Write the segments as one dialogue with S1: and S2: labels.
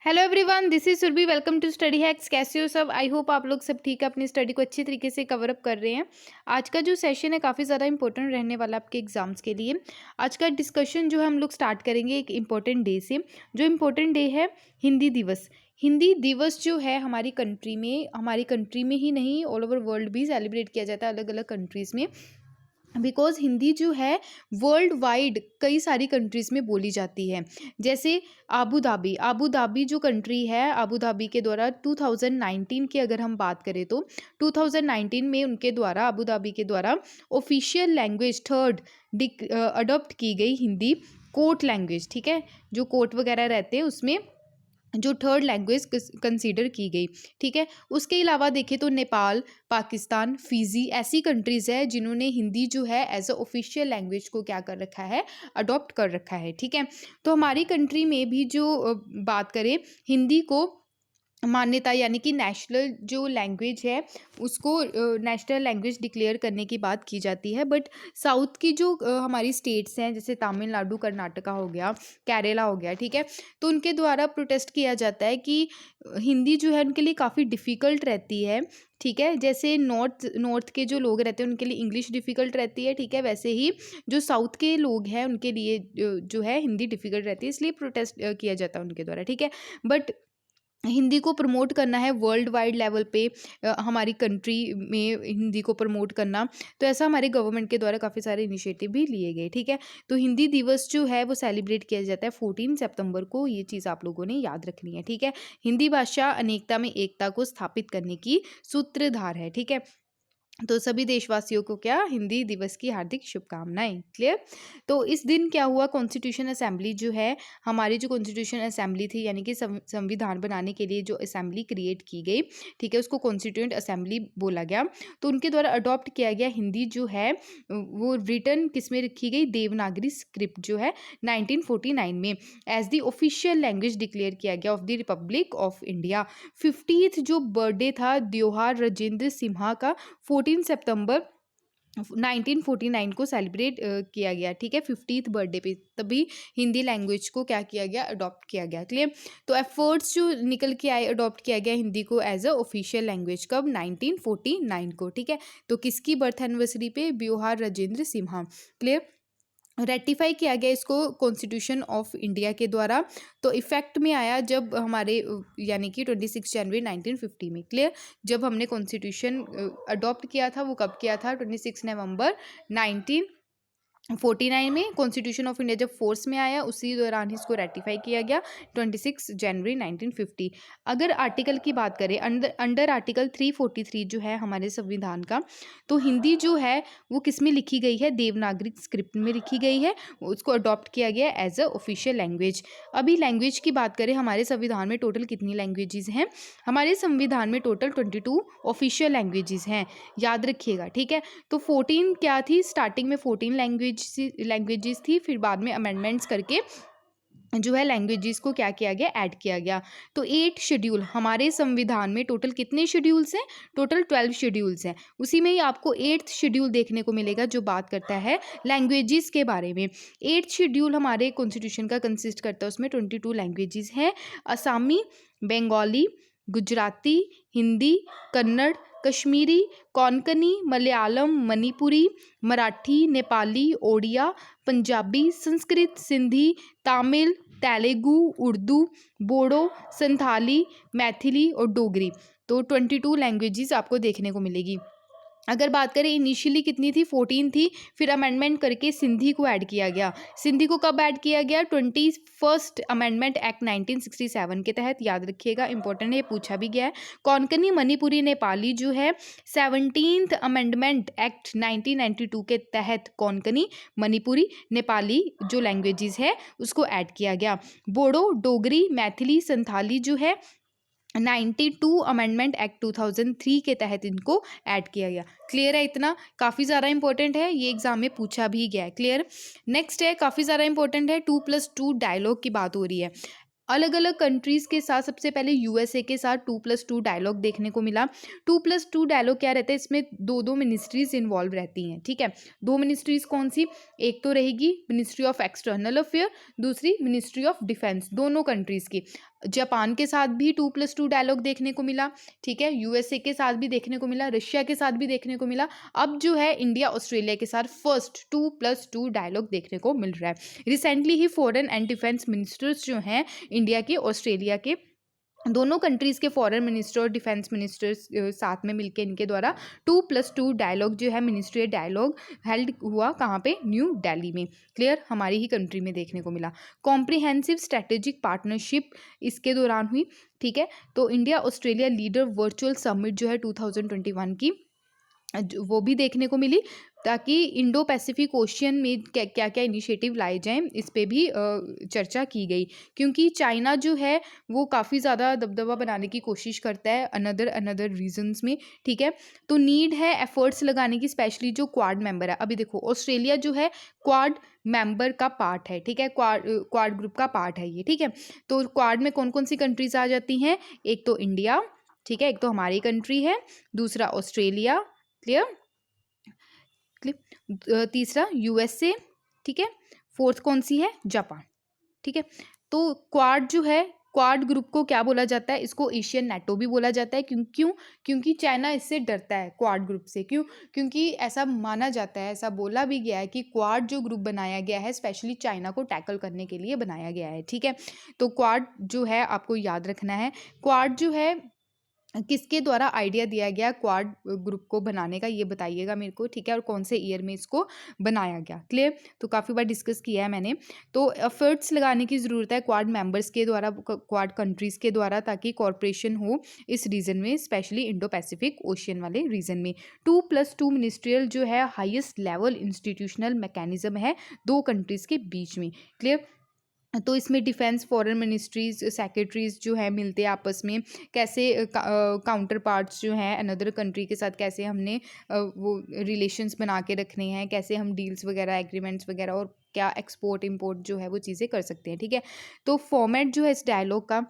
S1: Hello everyone, this is Surabhi. Welcome to study hacks. कैसे हो सब? आई होप आप लोग सब ठीक है, अपनी स्टडी को अच्छी तरीके से कवर अप कर रहे हैं। आज का जो सेशन है काफ़ी ज़्यादा इंपॉर्टेंट रहने वाला आपके एग्जाम्स के लिए। आज का डिस्कशन जो है हम लोग स्टार्ट करेंगे एक इम्पॉर्टेंट डे से। जो इम्पोर्टेंट डे है हिंदी दिवस। हिंदी दिवस जो है हमारी कंट्री में ही नहीं, ऑल ओवर वर्ल्ड भी सेलिब्रेट किया जाता है अलग अलग कंट्रीज़ में। बिकॉज हिंदी जो है वर्ल्ड वाइड कई सारी कंट्रीज़ में बोली जाती है। जैसे आबू धाबी जो कंट्री है, आबू धाबी के द्वारा 2019 की अगर हम बात करें तो 2019 में उनके द्वारा, आबू धाबी के द्वारा ऑफिशियल लैंग्वेज थर्ड अडॉप्ट की गई हिंदी कोर्ट लैंग्वेज। ठीक है, जो कोर्ट वगैरह रहते हैं उसमें जो थर्ड लैंग्वेज कंसीडर की गई। ठीक है, उसके अलावा देखें तो नेपाल, पाकिस्तान, फिजी ऐसी कंट्रीज़ है जिन्होंने हिंदी जो है एज अ ऑफिशियल लैंग्वेज को क्या कर रखा है, अडॉप्ट कर रखा है। ठीक है, तो हमारी कंट्री में भी जो बात करें हिंदी को मान्यता यानी कि नेशनल जो लैंग्वेज है उसको नेशनल लैंग्वेज डिक्लेयर करने की बात की जाती है। बट साउथ की जो हमारी स्टेट्स हैं जैसे तमिलनाडु, कर्नाटका हो गया, केरला हो गया, ठीक है, तो उनके द्वारा प्रोटेस्ट किया जाता है कि हिंदी जो है उनके लिए काफ़ी डिफ़िकल्ट रहती है। ठीक है, जैसे नॉर्थ के जो लोग रहते हैं उनके लिए इंग्लिश डिफ़िकल्ट रहती है। ठीक है, वैसे ही जो साउथ के लोग हैं उनके लिए जो है हिंदी डिफ़िकल्ट रहती है, इसलिए प्रोटेस्ट किया जाता है उनके द्वारा। ठीक है, बट हिंदी को प्रमोट करना है वर्ल्ड वाइड लेवल पे, हमारी कंट्री में हिंदी को प्रमोट करना, तो ऐसा हमारे गवर्नमेंट के द्वारा काफ़ी सारे इनिशिएटिव भी लिए गए। ठीक है, तो हिंदी दिवस जो है वो सेलिब्रेट किया जाता है 14 सितंबर को। ये चीज़ आप लोगों ने याद रखनी है। ठीक है, हिंदी भाषा अनेकता में एकता को स्थापित करने की सूत्रधार है। ठीक है, तो सभी देशवासियों को क्या, हिंदी दिवस की हार्दिक शुभकामनाएं। क्लियर? तो इस दिन क्या हुआ, कॉन्स्टिट्यूशन असेंबली जो है, हमारी जो कॉन्स्टिट्यूशन असेंबली थी यानी कि संविधान बनाने के लिए जो असेंबली क्रिएट की गई, ठीक है, उसको कॉन्स्टिट्यूएंट असेंबली बोला गया। तो उनके द्वारा अडॉप्ट किया गया हिंदी जो है वो रिटर्न किस में रखी गई, देवनागरी स्क्रिप्ट जो है 1949 में as the official language declare किया गया of the republic of India. 50th जो बर्थडे था द्योहार राजेंद्र सिन्हा का 14 सितंबर 1949 को सेलिब्रेट किया गया। ठीक है, 50th बर्थडे पे तभी हिंदी लैंग्वेज को क्या किया गया, अडॉप्ट किया गया। क्लियर? तो एफर्ट्स जो निकल के आए, अडॉप्ट किया गया हिंदी को एज अ ऑफिशियल लैंग्वेज कब, 1949 को। ठीक है, तो किसकी बर्थ एनिवर्सरी पे, ब्योहार राजेंद्र सिन्हा। क्लियर? रेटिफाई किया गया इसको कॉन्स्टिट्यूशन ऑफ इंडिया के द्वारा। तो इफेक्ट में आया जब हमारे यानी कि 26 जनवरी 1950 में। क्लियर? जब हमने कॉन्स्टिट्यूशन अडॉप्ट किया था वो कब किया था, 26 नवंबर 1949 में। कॉन्स्टिट्यूशन ऑफ इंडिया जब फोर्स में आया उसी दौरान इसको रेटिफाई किया गया 26 जनवरी 1950। अगर आर्टिकल की बात करें, अंडर आर्टिकल 343 जो है हमारे संविधान का, तो हिंदी जो है वो किस में लिखी गई है, देवनागरी स्क्रिप्ट में लिखी गई है, उसको अडॉप्ट किया गया एज अ ऑफिशियल लैंग्वेज। अभी लैंग्वेज की बात करें, हमारे संविधान में टोटल कितनी लैंग्वेजेस हैं, हमारे संविधान में टोटल 22 ऑफिशियल लैंग्वेजेस हैं, याद रखिएगा। ठीक है, तो 14 क्या थी, स्टार्टिंग में 14 लैंग्वेजेस थी, फिर बाद में अमेंडमेंट्स करके जो है लैंग्वेजेस को क्या किया गया, ऐड किया गया। तो 8 शेड्यूल हमारे संविधान में, टोटल कितने शेड्यूल्स हैं, टोटल 12 शेड्यूल्स हैं। उसी में ही आपको 8th शेड्यूल देखने को मिलेगा जो बात करता है लैंग्वेजेस के बारे में। 8th शेड्यूल हमारे कॉन्स्टिट्यूशन का कंसिस्ट करता है, उसमें 22 लैंग्वेजेस हैं। असामी, बंगाली, गुजराती, हिंदी, कन्नड़, कश्मीरी, कोंकणी, मलयालम, मणिपुरी, मराठी, नेपाली, ओडिया, पंजाबी, संस्कृत, सिंधी, तमिल, तेलुगु, उर्दू, बोडो, संथाली, मैथिली और डोगरी। तो 22 लैंग्वेजेस आपको देखने को मिलेगी। अगर बात करें इनिशियली कितनी थी, 14 थी, फिर अमेंडमेंट करके सिंधी को ऐड किया गया। सिंधी को कब ऐड किया गया, 21st अमेंडमेंट एक्ट 1967 के तहत, याद रखिएगा, इंपॉर्टेंट है, पूछा भी गया है। कोंकणी, मणिपुरी, नेपाली जो है 17th अमेंडमेंट एक्ट 1992 के तहत कोंकणी, मणिपुरी, नेपाली जो लैंग्वेजेस है उसको ऐड किया गया। बोडो, डोगरी, मैथिली, संथाली जो है 92 अमेंडमेंट एक्ट 2003 के तहत इनको ऐड किया गया। क्लियर है? इतना काफ़ी ज़्यादा इंपॉर्टेंट है, ये एग्जाम में पूछा भी गया है। क्लियर? नेक्स्ट है, काफ़ी ज़्यादा इंपॉर्टेंट है, 2+2 डायलॉग की बात हो रही है। अलग अलग कंट्रीज़ के साथ सबसे पहले यूएसए के साथ 2+2 डायलॉग देखने को मिला। 2+2 डायलॉग क्या रहता है, इसमें दो दो मिनिस्ट्रीज़ इन्वॉल्व रहती हैं, ठीक है। दो मिनिस्ट्रीज़ कौन सी, एक तो रहेगी मिनिस्ट्री ऑफ एक्सटर्नल अफेयर, दूसरी मिनिस्ट्री ऑफ डिफेंस, दोनों कंट्रीज़ की। जापान के साथ भी 2+2 डायलॉग देखने को मिला, ठीक है। यूएसए के साथ भी देखने को मिला, रशिया के साथ भी देखने को मिला। अब जो है इंडिया ऑस्ट्रेलिया के साथ फर्स्ट 2+2 डायलॉग देखने को मिल रहा है। Recently he foreign and defence ministers जो हैं इंडिया के, ऑस्ट्रेलिया के, दोनों कंट्रीज़ के फॉरेन मिनिस्टर और डिफेंस मिनिस्टर्स साथ में मिलकर इनके द्वारा 2+2 डायलॉग जो है मिनिस्ट्री डायलॉग हेल्ड हुआ, कहाँ पे, न्यू दिल्ली में। क्लियर, हमारी ही कंट्री में देखने को मिला। कॉम्प्रिहेंसिव स्ट्रेटेजिक पार्टनरशिप इसके दौरान हुई, ठीक है। तो India Australia leader virtual summit जो है 2021 की, वो भी देखने को मिली, ताकि इंडो पैसिफिक ओशियन में क्या क्या इनिशिएटिव लाए जाएं, इस पे भी चर्चा की गई। क्योंकि चाइना जो है वो काफ़ी ज़्यादा दबदबा बनाने की कोशिश करता है अनदर रीजंस में, ठीक है। तो नीड है एफर्ट्स लगाने की, स्पेशली जो क्वाड मेंबर है। अभी देखो ऑस्ट्रेलिया जो है क्वाड मेंबर का पार्ट है, ठीक है, क्वाड ग्रुप का पार्ट है ये, ठीक है। तो क्वाड में कौन कौन सी कंट्रीज आ जाती हैं, एक तो इंडिया, ठीक है, एक तो हमारी कंट्री है, दूसरा ऑस्ट्रेलिया, क्लियर, तीसरा यूएसए, ठीक है, फोर्थ कौन सी है, जापान, ठीक है। तो क्वाड जो है, क्वाड ग्रुप को क्या बोला जाता है, इसको एशियन नेटो भी बोला जाता है। क्यों? क्योंकि चाइना इससे डरता है क्वाड ग्रुप से। क्यों? क्योंकि ऐसा माना जाता है, ऐसा बोला भी गया है कि क्वाड जो ग्रुप बनाया गया है स्पेशली चाइना को टैकल करने के लिए बनाया गया है, ठीक है। तो क्वाड जो है आपको याद रखना है, क्वाड जो है किसके द्वारा आइडिया दिया गया क्वाड ग्रुप को बनाने का, ये बताइएगा मेरे को, ठीक है, और कौन से ईयर में इसको बनाया गया। क्लियर, तो काफ़ी बार डिस्कस किया है मैंने। तो एफर्ट्स लगाने की ज़रूरत है क्वाड मेंबर्स के द्वारा, क्वाड कंट्रीज़ के द्वारा, ताकि कॉर्पोरेशन हो इस रीजन में, स्पेशली इंडो पैसिफिक ओशियन वाले रीजन में। 2+2 मिनिस्ट्रियल जो है हाइस्ट लेवल इंस्टीट्यूशनल मैकेनिज्म है दो कंट्रीज़ के बीच में। क्लियर, तो इसमें डिफेंस फॉरेन मिनिस्ट्रीज सेक्रेटरीज जो है मिलते हैं आपस में, कैसे काउंटर पार्ट्स जो हैं अनदर कंट्री के साथ, कैसे हमने वो रिलेशंस बना के रखने हैं, कैसे हम डील्स वगैरह, एग्रीमेंट्स वगैरह, और क्या एक्सपोर्ट इंपोर्ट जो है वो चीज़ें कर सकते हैं, ठीक है। तो फॉर्मेट जो है इस डायलॉग का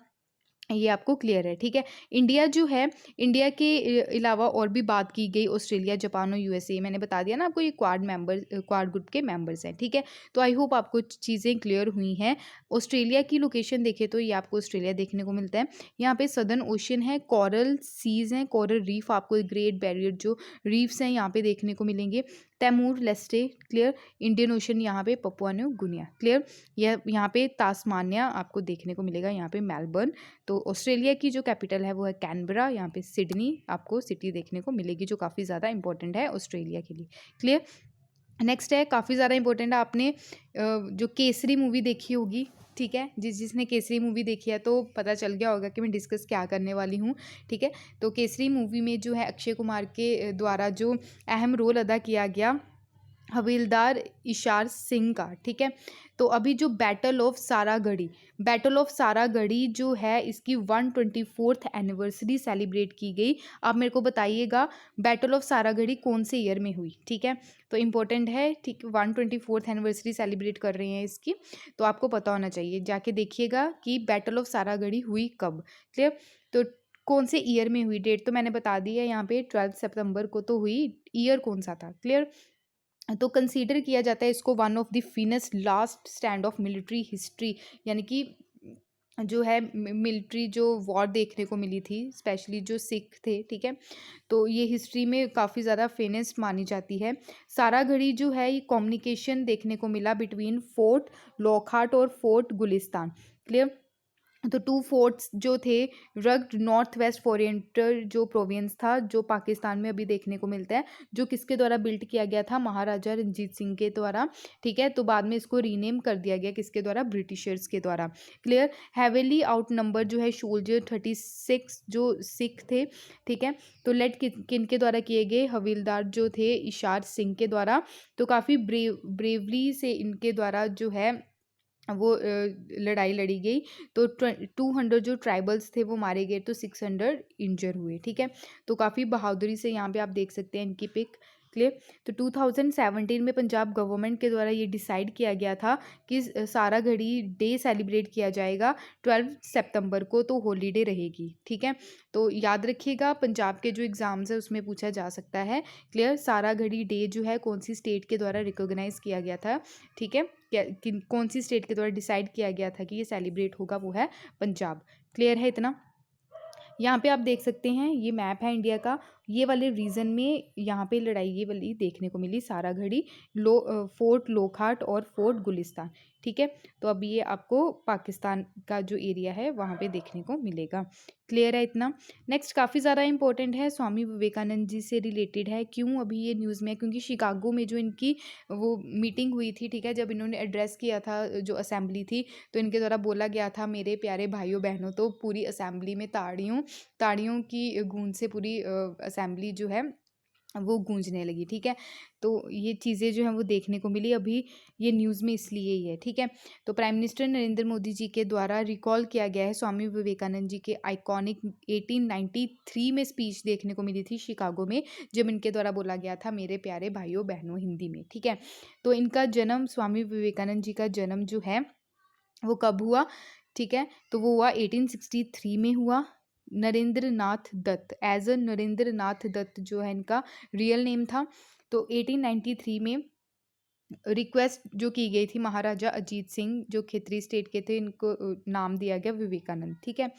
S1: ये आपको क्लियर है, ठीक है। इंडिया जो है, इंडिया के अलावा और भी बात की गई ऑस्ट्रेलिया, जापान और यूएसए, मैंने बता दिया ना आपको, ये क्वाड ग्रुप के मेंबर्स हैं, ठीक है। तो आई होप आपको चीज़ें क्लियर हुई हैं। ऑस्ट्रेलिया की लोकेशन देखें तो ये आपको ऑस्ट्रेलिया देखने को मिलता है। यहाँ पे सदर्न ओशन है, कोरल सीज हैं, कोरल रीफ, आपको ग्रेट बैरियर जो रीफ्स हैं यहाँ पे देखने को मिलेंगे। Timor Leste, clear. Indian ocean यहाँ पे पपुआ न्यू गुनिया, क्लियर। यह यहाँ पे तास्मानिया आपको देखने को मिलेगा, यहाँ पे मेलबर्न। तो ऑस्ट्रेलिया की जो कैपिटल है वो है कैनबरा, यहाँ पे सिडनी आपको सिटी देखने को मिलेगी, जो काफ़ी ज़्यादा इंपॉर्टेंट है ऑस्ट्रेलिया के लिए। क्लियर, नेक्स्ट है काफ़ी ज़्यादा इंपॉर्टेंट है, आपने जो केसरी मूवी देखी होगी, ठीक है, जिसने केसरी मूवी देखी है तो पता चल गया होगा कि मैं डिस्कस क्या करने वाली हूँ, ठीक है। तो केसरी मूवी में जो है अक्षय कुमार के द्वारा जो अहम रोल अदा किया गया हवलदार इशार सिंह का, ठीक है। तो अभी जो बैटल ऑफ सारागढ़ी जो है इसकी 124th एनिवर्सरी सेलिब्रेट की गई। आप मेरे को बताइएगा बैटल ऑफ सारागढ़ी कौन से ईयर में हुई, ठीक है। तो इम्पोर्टेंट है, ठीक, 124th एनिवर्सरी सेलिब्रेट कर रहे हैं इसकी, तो आपको पता होना चाहिए, जाके देखिएगा कि बैटल ऑफ सारागढ़ी हुई कब। क्लियर, तो कौन से ईयर में हुई, डेट तो मैंने बता दी है यहाँ पे 12 सितंबर को तो हुई, ईयर कौन सा था, क्लियर। तो कंसीडर किया जाता है इसको one of the finest last stand of military history, यानी कि जो है मिलिट्री जो वॉर देखने को मिली थी, स्पेशली जो सिख थे, ठीक है। तो ये हिस्ट्री में काफ़ी ज़्यादा फेमस मानी जाती है। सारागढ़ी जो है ये कम्युनिकेशन देखने को मिला बिटवीन फोर्ट लॉकहार्ट और फोर्ट गुलिस्तान, क्लियर। तो टू फोर्ट्स जो थे, रग्ड नॉर्थ वेस्ट ओरिएंटल जो प्रोविंस था, जो पाकिस्तान में अभी देखने को मिलता है, जो किसके द्वारा बिल्ट किया गया था, महाराजा रंजीत सिंह के द्वारा, ठीक है। तो बाद में इसको रीनेम कर दिया गया किसके द्वारा, ब्रिटिशर्स के द्वारा। क्लियर, हैवीली आउट नंबर जो है सोल्जर 36 जो सिख थे, ठीक है। तो लेट किन के द्वारा किए गए, हवलदार जो थे इशार सिंह के द्वारा। तो काफ़ी ब्रेवली से इनके द्वारा जो है वो लड़ाई लड़ी गई। तो 200 जो ट्राइबल्स थे वो मारे गए, तो 600 इंजर हुए, ठीक है। तो काफ़ी बहादुरी से यहाँ पे आप देख सकते हैं इनकी पिक, क्लियर। तो 2017 में पंजाब गवर्नमेंट के द्वारा ये डिसाइड किया गया था कि सारागढ़ी डे सेलिब्रेट किया जाएगा 12 सितंबर को, तो हॉलीडे रहेगी। ठीक है, तो याद रखिएगा पंजाब के जो एग्ज़ाम्स है उसमें पूछा जा सकता है। क्लियर, सारागढ़ी डे जो है कौन सी स्टेट के द्वारा रिकॉग्नाइज किया गया था। ठीक है, कौन सी स्टेट के द्वारा डिसाइड किया गया था कि ये सेलिब्रेट होगा, वो है पंजाब। क्लियर है इतना। यहाँ पे आप देख सकते हैं ये मैप है इंडिया का। ये वाले रीजन में यहाँ पे लड़ाई ये वाली देखने को मिली, सारागढ़ी, फोर्ट लोखहाट और फोर्ट गुलिस्तान। ठीक है, तो अब ये आपको पाकिस्तान का जो एरिया है वहाँ पे देखने को मिलेगा। क्लियर है इतना। नेक्स्ट काफ़ी ज़्यादा इंपॉर्टेंट है, स्वामी विवेकानंद जी से रिलेटेड है। क्यों अभी ये न्यूज़ में है? क्योंकि शिकागो में जो इनकी वो मीटिंग हुई थी, ठीक है, जब इन्होंने एड्रेस किया था जो असेंबली थी, तो इनके द्वारा बोला गया था मेरे प्यारे भाइयों बहनों, तो पूरी असेंबली में ताड़ियों की गूंज से पूरी असेंबली जो है वो गूंजने लगी। ठीक है, तो ये चीज़ें जो हैं वो देखने को मिली अभी ये न्यूज़ में, इसलिए ही है। ठीक है, तो प्राइम मिनिस्टर नरेंद्र मोदी जी के द्वारा रिकॉल किया गया है स्वामी विवेकानंद जी के आइकॉनिक 1893 में स्पीच देखने को मिली थी शिकागो में, जब इनके द्वारा बोला गया था मेरे प्यारे भाइयों बहनों, हिंदी में। ठीक है, तो इनका जन्म, स्वामी विवेकानंद जी का जन्म जो है वो कब हुआ? ठीक है, तो वो हुआ 1863 में हुआ। नरेंद्र नाथ दत्त, एज अ नरेंद्र नाथ दत्त जो है इनका रियल नेम था। तो 1893 में रिक्वेस्ट जो की गई थी महाराजा अजीत सिंह जो खितरी स्टेट के थे, इनको नाम दिया गया विवेकानंद। ठीक है,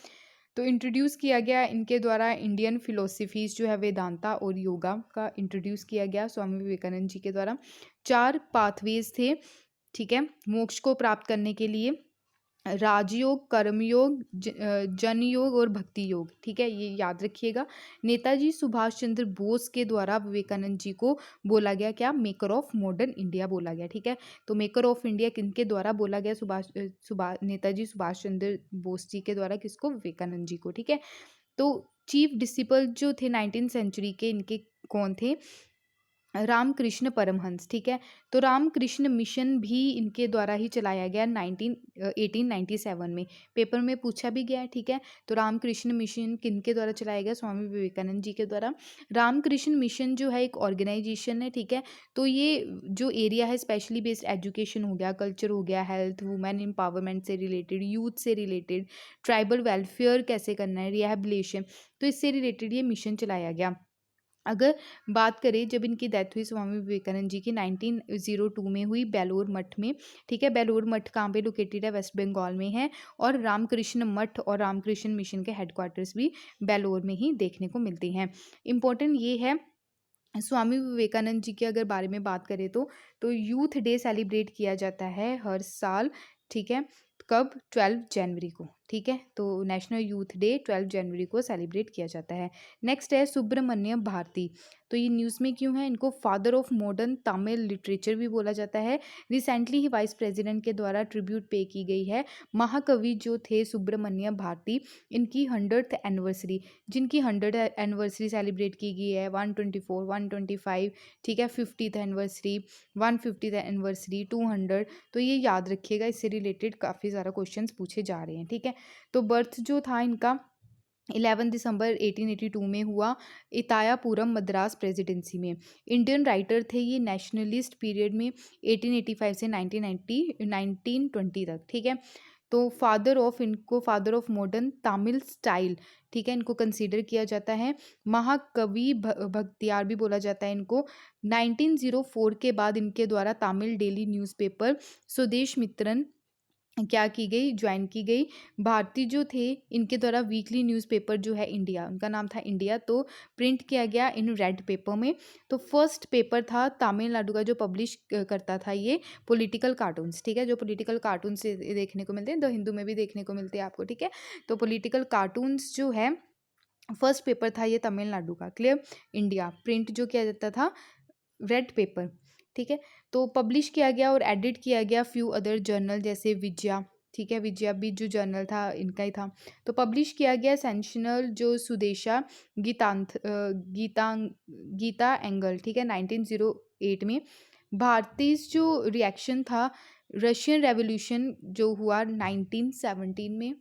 S1: तो इंट्रोड्यूस किया गया इनके द्वारा इंडियन फिलोसफीज जो है वेदांता और योगा का इंट्रोड्यूस किया गया स्वामी विवेकानंद जी के द्वारा। 4 पाथवेज थे, ठीक है, मोक्ष को प्राप्त करने के लिए, राजयोग, कर्मयोग, जन योग और भक्ति योग। ठीक है, ये याद रखिएगा। नेताजी सुभाष चंद्र बोस के द्वारा विवेकानंद जी को बोला गया क्या? मेकर ऑफ मॉडर्न इंडिया बोला गया। ठीक है, तो मेकर ऑफ इंडिया किनके द्वारा बोला गया? नेताजी सुभाष चंद्र बोस जी के द्वारा। किसको? विवेकानंद जी को। ठीक है, तो चीफ डिसिपल जो थे 19th सेंचुरी के, इनके कौन थे? रामकृष्ण परमहंस। ठीक है, तो रामकृष्ण मिशन भी इनके द्वारा ही चलाया गया 1897 में, पेपर में पूछा भी गया है। ठीक है, तो रामकृष्ण मिशन किनके द्वारा चलाया गया? स्वामी विवेकानंद जी के द्वारा। रामकृष्ण मिशन जो है एक ऑर्गेनाइजेशन है। ठीक है, तो ये जो एरिया है स्पेशली बेस्ड एजुकेशन हो गया, कल्चर हो गया, हेल्थ, वुमेन एम्पावरमेंट से रिलेटेड, यूथ से रिलेटेड, ट्राइबल वेलफेयर कैसे करना है, रिहैबिलिटेशन, तो इससे रिलेटेड ये मिशन चलाया गया। अगर बात करें जब इनकी डेथ हुई स्वामी विवेकानंद जी की 1902 में हुई, बेलोर मठ में। ठीक है, बेलोर मठ कहाँ पे लोकेटेड है? वेस्ट बंगाल में है। और रामकृष्ण मठ और रामकृष्ण मिशन के हेडक्वार्टर्स भी बेलोर में ही देखने को मिलते हैं। इम्पोर्टेंट ये है स्वामी विवेकानंद जी के अगर बारे में बात करें तो यूथ डे सेलिब्रेट किया जाता है हर साल। ठीक है, कब? 12 जनवरी को। ठीक है, तो नेशनल यूथ डे 12 जनवरी को सेलिब्रेट किया जाता है। नेक्स्ट है सुब्रमण्य भारती। तो ये न्यूज़ में क्यों है? इनको father of modern Tamil literature भी बोला जाता है। रिसेंटली ही वाइस प्रेसिडेंट के द्वारा ट्रिब्यूट पे की गई है। महाकवि जो थे सुब्रमण्य भारती, इनकी 100th एनिवर्सरी, जिनकी 100th एनिवर्सरी सेलिब्रेट की गई है, 124, 125, ठीक है, 50th एनिवर्सरी, 150th एनिवर्सरी, 200, तो ये याद रखिएगा, इससे रिलेटेड काफ़ी ज़्यादा क्वेश्चंस पूछे जा रहे हैं। ठीक है, तो बर्थ जो था इनका 11 दिसंबर 1882 में हुआ, इतायापुरम मद्रास प्रेसिडेंसी में। इंडियन राइटर थे ये, नेशनलिस्ट पीरियड में 1885 से 1920 तक। ठीक है, तो इनको father of modern Tamil style, ठीक है, इनको कंसीडर किया जाता है। महाकवि भक्तियार भी बोला जाता है इनको। 1904 के बाद इनके द्वारा तमिल डेली न्यूज़पेपर स्वदेश मित्रन क्या की गई? ज्वाइन की गई। भारती जो थे इनके द्वारा वीकली न्यूज़पेपर जो है इंडिया, उनका नाम था इंडिया, तो प्रिंट किया गया इन रेड पेपर में। तो फर्स्ट पेपर था तमिलनाडु का जो पब्लिश करता था ये पॉलिटिकल कार्टून्स। ठीक है, जो पॉलिटिकल कार्टून्स देखने को मिलते हैं, द हिंदू में भी देखने को मिलते हैं आपको। ठीक है, तो पॉलिटिकल कार्टून्स जो है फर्स्ट पेपर था ये तमिलनाडु का। क्लियर, इंडिया प्रिंट जो किया जाता था रेड पेपर। ठीक है, तो पब्लिश किया गया और एडिट किया गया फ्यू अदर जर्नल जैसे विजया। ठीक है, विजया भी जो जर्नल था इनका ही था। तो पब्लिश किया गया सेंशनल जो सुदेशा गीता एंगल। ठीक है, 1908 में। भारतीय जो रिएक्शन था रशियन रेवोल्यूशन जो हुआ 1917 में।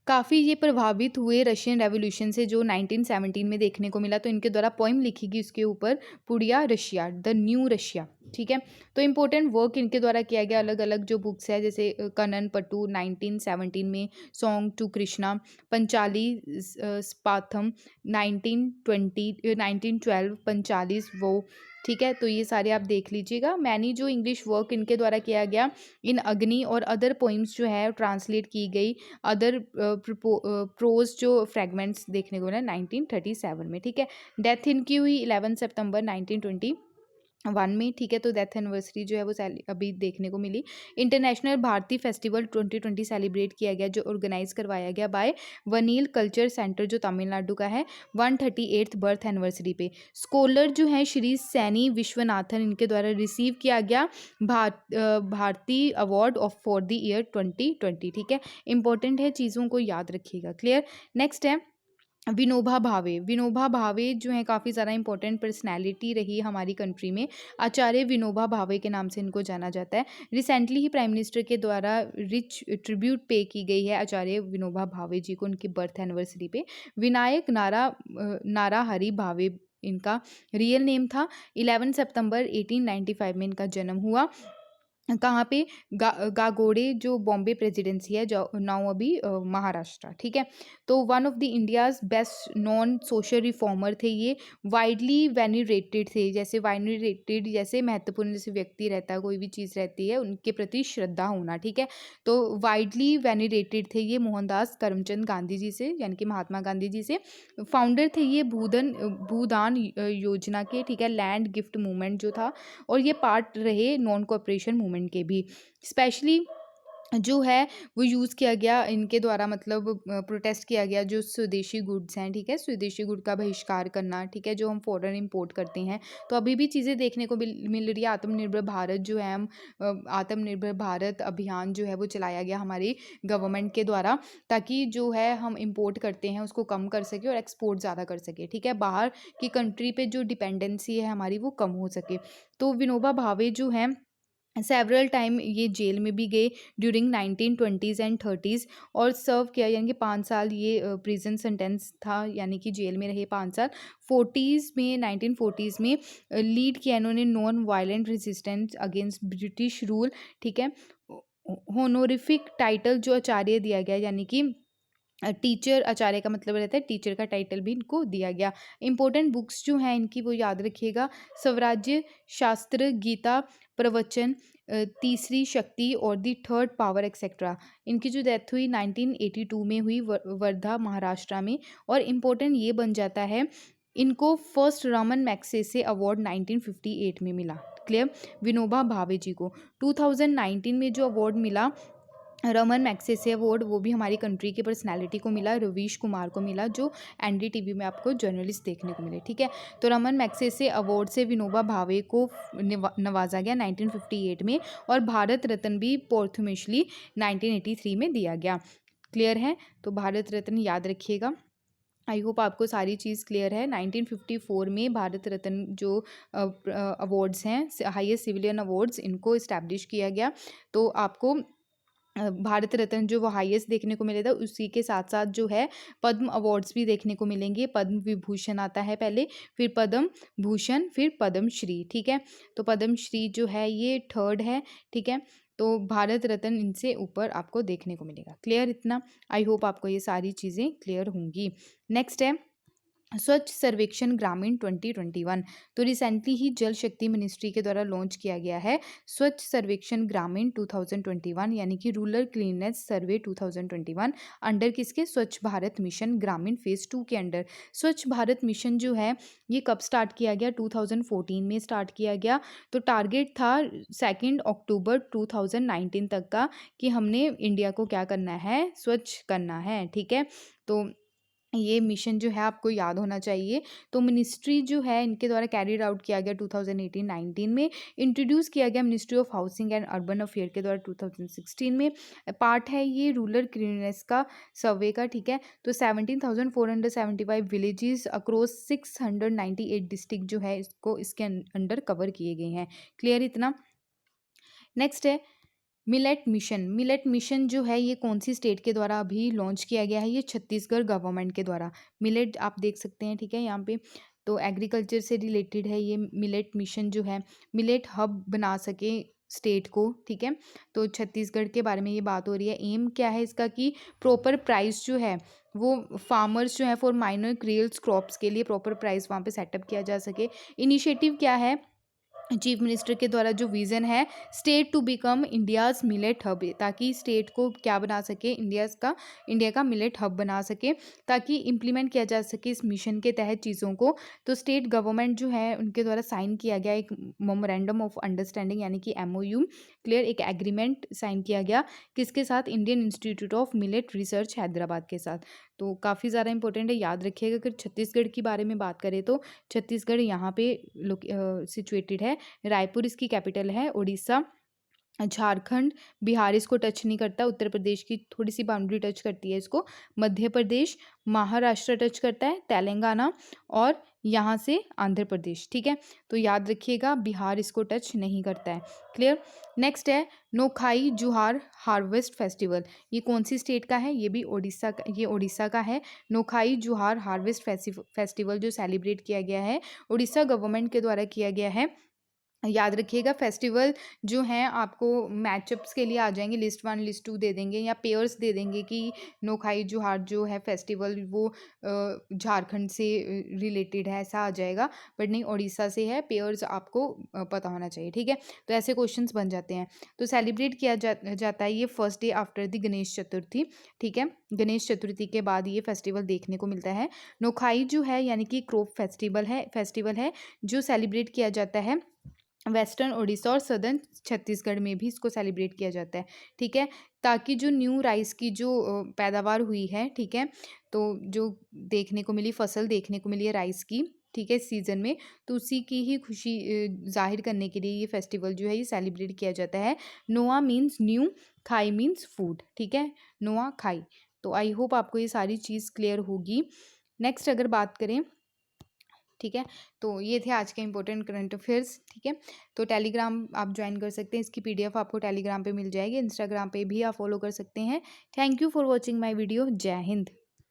S1: काफ़ी ये प्रभावित हुए रशियन रेवोल्यूशन से जो 1917 में देखने को मिला, तो इनके द्वारा पोइम लिखी गई उसके ऊपर, पुड़िया रशिया, द न्यू रशिया, ठीक है। तो इम्पोर्टेंट वर्क इनके द्वारा किया गया, अलग अलग जो बुक्स है, जैसे कनन पट्टू 1917 में, सॉन्ग टू कृष्णा, पंचाली स्पाथम 1912, पंचालीस वो, ठीक है। तो ये सारे आप देख लीजिएगा। मैनी जो इंग्लिश वर्क इनके द्वारा किया गया, इन अग्नि और अदर पोइम्स जो है ट्रांसलेट की गई, अदर प्रोज जो फ्रेगमेंट्स देखने को मिला 1937 में, ठीक है। डेथ इनकी हुई 11 सितंबर 1921 में, ठीक है। तो डेथ एनिवर्सरी जो है वो अभी देखने को मिली। इंटरनेशनल भारती फेस्टिवल 2020 सेलिब्रेट किया गया, जो ऑर्गेनाइज करवाया गया बाय वनील कल्चर सेंटर जो तमिलनाडु का है, 138th बर्थ एनिवर्सरी पे। स्कॉलर जो है श्री सैनी विश्वनाथन, इनके द्वारा रिसीव किया गया Bharati award for the year 2020, ठीक है। इंपॉर्टेंट है, चीज़ों को याद रखिएगा। क्लियर। नेक्स्ट है विनोबा भावे। विनोबा भावे जो है काफ़ी ज़्यादा इंपॉर्टेंट पर्सनैलिटी रही हमारी कंट्री में। आचार्य विनोबा भावे के नाम से इनको जाना जाता है। रिसेंटली ही प्राइम मिनिस्टर के द्वारा रिच ट्रिब्यूट पे की गई है आचार्य विनोबा भावे जी को, उनकी बर्थ एनिवर्सरी पे। विनायक नाराहरि भावे इनका रियल नेम था। 11 सितंबर 1895 में इनका जन्म हुआ। कहाँ पे, गागोड़े जो बॉम्बे प्रेसिडेंसी है, जो नाउ अभी महाराष्ट्र, ठीक है। तो one of the India's best non social reformer थे ये। वाइडली वेनिरेटेड थे, जैसे वेनिरेटेड जैसे महत्वपूर्ण जैसे व्यक्ति रहता है, कोई भी चीज़ रहती है उनके प्रति श्रद्धा होना, ठीक है। तो वाइडली वेनिरेटेड थे ये मोहनदास करमचंद गांधी जी से, यानी कि महात्मा गांधी जी से। फाउंडर थे ये भूदान योजना के, ठीक है, लैंड गिफ्ट मूवमेंट जो था, और ये पार्ट रहे नॉन कॉपरेशन मूवमेंट के भी। स्पेशली जो है वो यूज़ किया गया इनके द्वारा, मतलब प्रोटेस्ट किया गया जो स्वदेशी गुड्स हैं, ठीक है, स्वदेशी गुड का बहिष्कार करना, ठीक है, जो हम फॉरेन इंपोर्ट करते हैं। तो अभी भी चीज़ें देखने को मिल रही है। आत्मनिर्भर भारत जो है, हम आत्मनिर्भर भारत अभियान जो है वो चलाया गया हमारी गवर्नमेंट के द्वारा, ताकि जो है हम इंपोर्ट करते हैं उसको कम कर सके और एक्सपोर्ट ज़्यादा कर सके, ठीक है। बाहर की कंट्री पे जो डिपेंडेंसी है हमारी वो कम हो सके। तो विनोबा भावे जो हैं सेवरल टाइम ये जेल में भी गए ड्यूरिंग 1920s एंड 30s, और सर्व किया, यानी कि 5 साल ये प्रिजन सेंटेंस था, यानी कि जेल में रहे 5 साल। 40s में, 1940s में लीड किया इन्होंने non violent resistance against British rule, ठीक है। होनोरिफिक टाइटल जो आचार्य दिया गया, यानी कि टीचर, आचार्य का मतलब रहता है टीचर का टाइटल भी इनको दिया गया। इंपॉर्टेंट बुक्स जो हैं इनकी वो याद रखिएगा, स्वराज्य शास्त्र, गीता, प्रवचन, तीसरी शक्ति और दी थर्ड पावर एक्सेट्रा। इनकी जो डेथ हुई 1982 में हुई, वर्धा महाराष्ट्र में। और इम्पोर्टेंट ये बन जाता है, इनको फर्स्ट रमन मैग्सेसे अवार्ड 1958 में मिला। क्लियर। विनोबा भावे जी को 2019 में जो अवार्ड मिला रमन मैग्सेसे अवार्ड, वो भी हमारी कंट्री की पर्सनालिटी को मिला, रवीश कुमार को मिला, जो एनडीटीवी में आपको जर्नलिस्ट देखने को मिले, ठीक है। तो रमन मैग्सेसे अवार्ड से विनोबा भावे को नवाजा गया 1958 में, और भारत रत्न भी पोर्थमेशली 1983 में दिया गया। क्लियर है। तो भारत रत्न याद रखिएगा। आई होप आपको सारी चीज़ क्लियर है। 1954 में भारत रत्न जो अवार्ड्स हैं, हाईएस्ट सिविलियन अवार्ड्स, इनको इस्टेब्लिश किया गया। तो आपको भारत रत्न जो वो हाईएस्ट देखने को मिले था, उसी के साथ साथ जो है पद्म अवार्ड्स भी देखने को मिलेंगे। पद्म विभूषण आता है पहले, फिर पद्म भूषण, फिर पद्म श्री, ठीक है। तो पद्म श्री जो है ये थर्ड है, ठीक है। तो भारत रत्न इनसे ऊपर आपको देखने को मिलेगा। क्लियर इतना। आई होप आपको ये सारी चीज़ें क्लियर होंगी। नेक्स्ट है स्वच्छ सर्वेक्षण ग्रामीण 2021। तो रिसेंटली ही जल शक्ति मिनिस्ट्री के द्वारा लॉन्च किया गया है स्वच्छ सर्वेक्षण ग्रामीण 2021, यानी कि रूरल क्लीननेस सर्वे 2021, अंडर किसके, स्वच्छ भारत मिशन ग्रामीण फेज 2 के अंडर। स्वच्छ भारत मिशन जो है ये कब स्टार्ट किया गया, 2014 में स्टार्ट किया गया। तो टारगेट था 2 अक्टूबर 2019 तक का, कि हमने इंडिया को क्या करना है, स्वच्छ करना है, ठीक है। तो ये मिशन जो है आपको याद होना चाहिए। तो मिनिस्ट्री जो है इनके द्वारा कैरिड आउट किया गया 2018-19 में। इंट्रोड्यूस किया गया ministry of housing and urban affair के द्वारा 2016 में। पार्ट है ये रूरल क्लीननेस का सर्वे का, ठीक है। तो 17,475 विलेजेस अक्रॉस 698 डिस्ट्रिक्ट जो है इसको इसके अंडर कवर किए गए हैं। क्लियर इतना। नेक्स्ट है मिलेट मिशन जो है ये कौन सी स्टेट के द्वारा अभी लॉन्च किया गया है? ये छत्तीसगढ़ गवर्नमेंट के द्वारा। मिलेट आप देख सकते हैं, ठीक है, यहाँ पे तो एग्रीकल्चर से रिलेटेड है ये मिलेट मिशन जो है, मिलेट हब बना सके स्टेट को, ठीक है। तो छत्तीसगढ़ के बारे में ये बात हो रही है। एम क्या है इसका कि प्रॉपर प्राइस जो है वो फार्मर्स जो है फॉर माइनर क्रियल्स क्रॉप्स के लिए प्रॉपर प्राइस वहाँ पे सेटअप किया जा सके। इनिशिएटिव क्या है? चीफ मिनिस्टर के द्वारा जो विज़न है, state to become India's millet hub, ताकि स्टेट को क्या बना सके, इंडिया का मिलेट हब बना सके, ताकि इम्प्लीमेंट किया जा सके इस मिशन के तहत चीज़ों को। तो स्टेट गवर्नमेंट जो है उनके द्वारा साइन किया गया एक मेमोरेंडम ऑफ अंडरस्टैंडिंग यानी कि MOU, क्लियर, एक एग्रीमेंट साइन किया गया किसके साथ? Indian institute of millet research Hyderabad के साथ। तो काफ़ी ज़्यादा इंपॉर्टेंट है, याद रखिएगा। अगर छत्तीसगढ़ की बारे में बात करें तो छत्तीसगढ़ यहाँ पे सिचुएटेड है। रायपुर इसकी कैपिटल है। उड़ीसा, झारखंड, बिहार इसको टच नहीं करता। उत्तर प्रदेश की थोड़ी सी बाउंड्री टच करती है इसको। मध्य प्रदेश, महाराष्ट्र टच करता है, तेलंगाना और यहाँ से आंध्र प्रदेश, ठीक है। तो याद रखिएगा बिहार इसको टच नहीं करता है, क्लियर। नेक्स्ट है नोखाई जुहार हार्वेस्ट फेस्टिवल। ये कौन सी स्टेट का है? ये भी उड़ीसा का, ये उड़ीसा का है। नोखाई जुहार हार्वेस्ट फेस्टिवल जो सेलिब्रेट किया गया है उड़ीसा गवर्नमेंट के द्वारा किया गया है। याद रखिएगा फेस्टिवल जो हैं आपको मैचअप्स के लिए आ जाएंगे, लिस्ट 1 लिस्ट 2 दे देंगे या पेयर्स दे देंगे कि नोखाई जुहार जो है फेस्टिवल वो झारखंड से रिलेटेड है, ऐसा आ जाएगा। बट नहीं, उड़ीसा से है, पेयर्स आपको पता होना चाहिए, ठीक है। तो ऐसे क्वेश्चंस बन जाते हैं। तो सेलिब्रेट किया जाता है ये first day after the Ganesh Chaturthi, ठीक है। गणेश चतुर्थी के बाद ये फेस्टिवल देखने को मिलता है। नोखाई जो है यानी कि क्रॉप फेस्टिवल है जो सेलिब्रेट किया जाता है वेस्टर्न उड़ीसा और सदर्न छत्तीसगढ़ में भी इसको सेलिब्रेट किया जाता है, ठीक है। ताकि जो न्यू राइस की जो पैदावार हुई है, ठीक है, तो जो देखने को मिली, फसल देखने को मिली है राइस की, ठीक है, इस सीज़न में, तो उसी की ही खुशी जाहिर करने के लिए ये फेस्टिवल जो है ये सेलिब्रेट किया जाता है। नोआ मीन्स न्यू, खाई मीन्स फूड, ठीक है, नोआ खाई। तो आई होप आपको ये सारी चीज़ क्लियर होगी। नेक्स्ट अगर बात करें, ठीक है, तो ये थे आज के इंपॉर्टेंट करंट अफेयर्स, ठीक है। तो टेलीग्राम आप ज्वाइन कर सकते हैं, इसकी PDF आपको टेलीग्राम पे मिल जाएगी। इंस्टाग्राम पे भी आप फॉलो कर सकते हैं। Thank you for watching my video. जय हिंद।